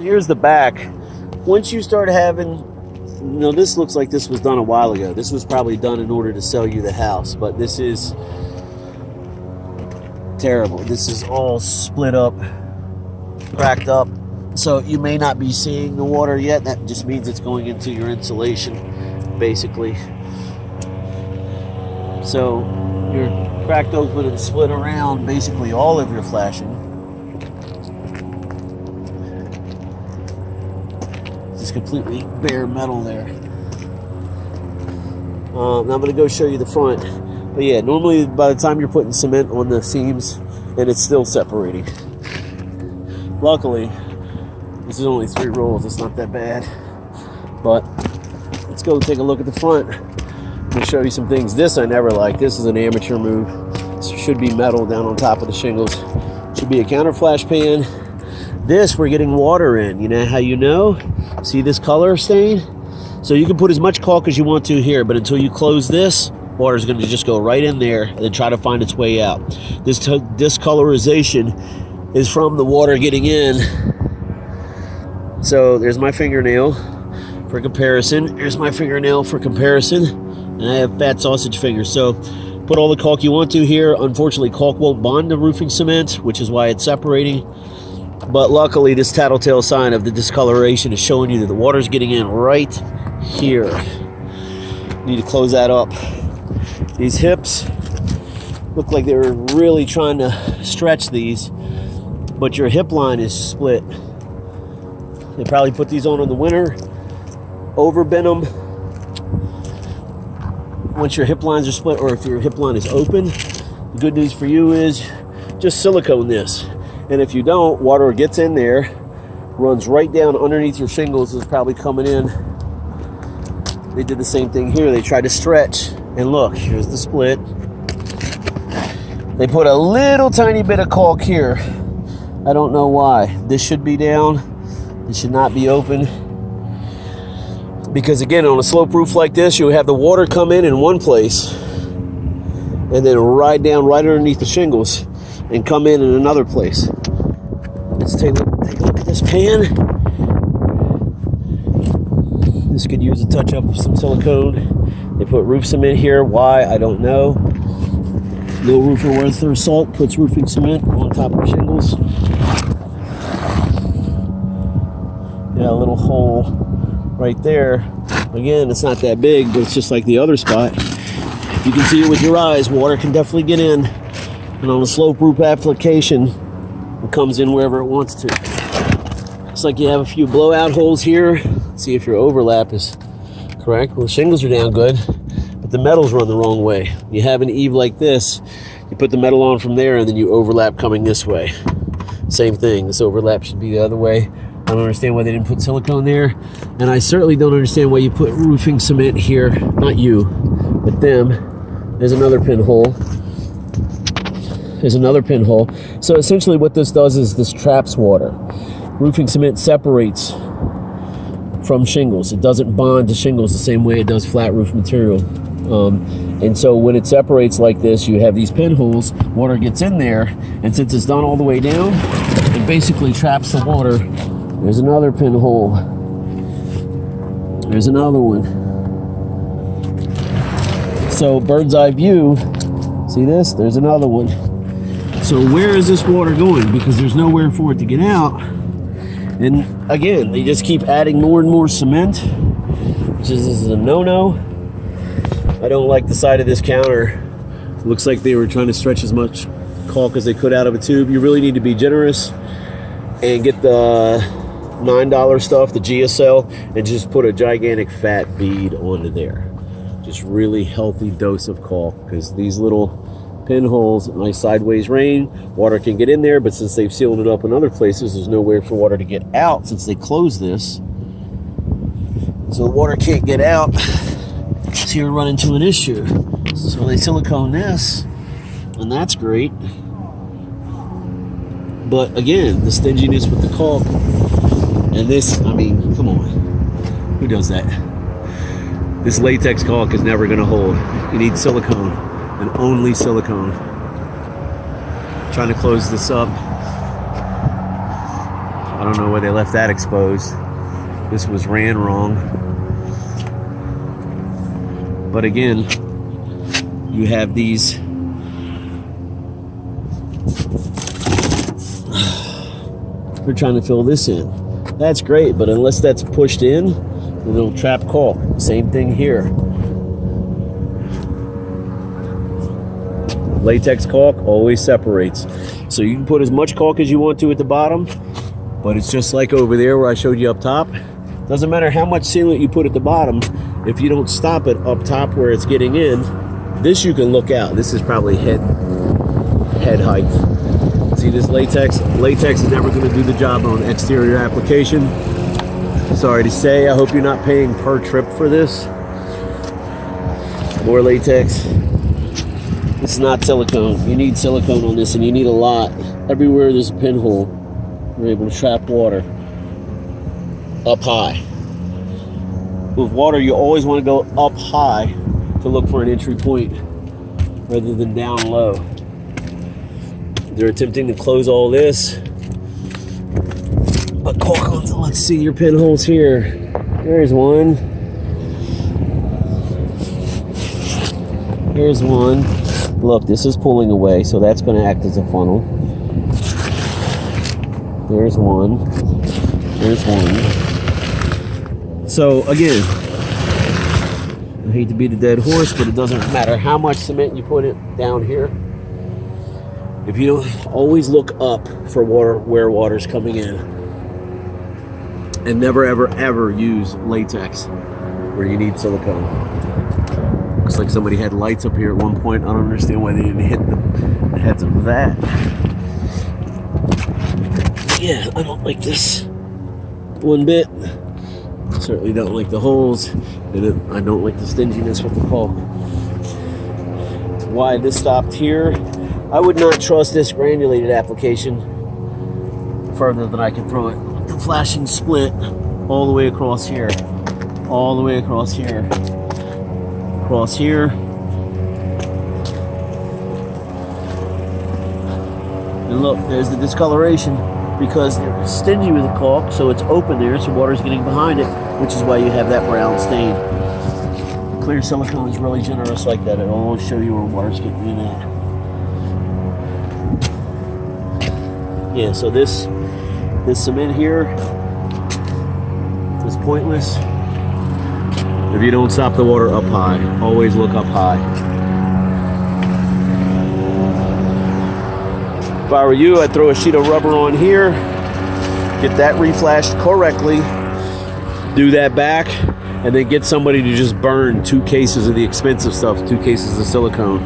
here's the back. Once you start having, this looks like this was done a while ago. This was probably done in order to sell you the house, but this is terrible. This is all split up, cracked up. So you may not be seeing the water yet. That just means it's going into your insulation, basically. So you're cracked open and split around basically all of your flashing. Just completely bare metal there. Now I'm going to go show you the front. But yeah, normally by the time you're putting cement on the seams, and it's still separating. Luckily, this is only 3 rolls. It's not that bad. But let's go take a look at the front. I'm going to show you some things. This I never liked. This is an amateur move. This should be metal down on top of the shingles. Should be a counter flash pan. This, we're getting water in. You know how you know? See this color stain? So you can put as much caulk as you want to here, but until you close this, water is going to just go right in there and try to find its way out. This discolorization is from the water getting in. So there's my fingernail for comparison. Here's my fingernail for comparison. And I have fat sausage fingers. So put all the caulk you want to here. Unfortunately, caulk won't bond to roofing cement, which is why it's separating. But luckily, this tattletale sign of the discoloration is showing you that the water's getting in right here. Need to close that up. These hips look like they were really trying to stretch these, but your hip line is split. They probably put these on in the winter, overbend them. Once your hip lines are split, or if your hip line is open, the good news for you is just silicone this. And if you don't, water gets in there, runs right down underneath your shingles, is probably coming in. They did the same thing here. They tried to stretch, and look, here's the split. They put a little tiny bit of caulk here. I don't know why. This should be down. This should not be open. Because again, on a slope roof like this, you have the water come in one place and then ride down right underneath the shingles and come in another place. Let's take a look at this pan. This could use a touch up of some silicone. They put roof cement here. Why? I don't know. No roofer worth their salt puts roofing cement on top of shingles. Yeah, a little hole right there. Again, it's not that big, but it's just like the other spot. If you can see it with your eyes, water can definitely get in. And on a slope roof application, it comes in wherever it wants to. Looks like you have a few blowout holes here. Let's see if your overlap is correct. Well, the shingles are down good, but the metals run the wrong way. You have an eave like this, you put the metal on from there, and then you overlap coming this way. Same thing, this overlap should be the other way. I don't understand why they didn't put silicone there, and I certainly don't understand why you put roofing cement here. Not you, but them. There's another pinhole. There's another pinhole. So essentially what this does is this traps water. Roofing cement separates from shingles. It doesn't bond to shingles the same way it does flat roof material. And so when it separates like this, you have these pinholes, water gets in there, and since it's done all the way down, it basically traps the water. There's another pinhole. There's another one. So bird's eye view, see this? There's another one. So where is this water going? Because there's nowhere for it to get out. And again, they just keep adding more and more cement, which is a no-no. I don't like the side of this counter. It looks like they were trying to stretch as much caulk as they could out of a tube. You really need to be generous and get the $9 stuff, the GSL, and just put a gigantic fat bead onto there. Just really healthy dose of caulk, because these little pinholes, nice sideways rain, water can get in there, but since they've sealed it up in other places, there's nowhere for water to get out since they closed this. So the water can't get out. So you run into an issue. So they silicone this, and that's great. But again, the stinginess with the caulk, and this, I mean, come on. Who does that? This latex caulk is never going to hold. You need silicone, and only silicone. Trying to close this up. I don't know where they left that exposed. This was ran wrong. But again, you have these they're trying to fill this in. That's great, but unless that's pushed in, it'll trap caulk. Same thing here. Latex caulk always separates. So you can put as much caulk as you want to at the bottom, but it's just like over there where I showed you up top. Doesn't matter how much sealant you put at the bottom, if you don't stop it up top where it's getting in, this you can look out. This is probably head height. See this latex? Latex is never going to do the job on exterior application. Sorry to say, I hope you're not paying per trip for this. More latex. It's not silicone. You need silicone on this, and you need a lot. Everywhere there's a pinhole, you're able to trap water up high. With water, you always want to go up high to look for an entry point rather than down low. They're attempting to close all this, but caulk, let's see your pinholes here. There's one. Here's one. Look, this is pulling away, so that's going to act as a funnel. There's one. There's one. So again, I hate to beat a dead horse, but it doesn't matter how much cement you put it down here. If you don't always look up for water where water's coming in, and never ever ever use latex where you need silicone. Looks like somebody had lights up here at one point. I don't understand why they didn't hit the heads of that. Yeah, I don't like this one bit. Certainly don't like the holes, and I don't like the stinginess with the caulk. Why this stopped here? I would not trust this granulated application further than I can throw it. The flashing split all the way across here, all the way across here, across here. And look, there's the discoloration because they're stingy with the caulk, so it's open there, so water's getting behind it, which is why you have that brown stain. Clear silicone is really generous like that. It'll always show you where water's getting in at. Yeah, so this cement here is pointless if you don't stop the water up high. Always look up high. If I were you, I'd throw a sheet of rubber on here, get that reflashed correctly, do that back, and then get somebody to just burn 2 cases of the expensive stuff, 2 cases of silicone.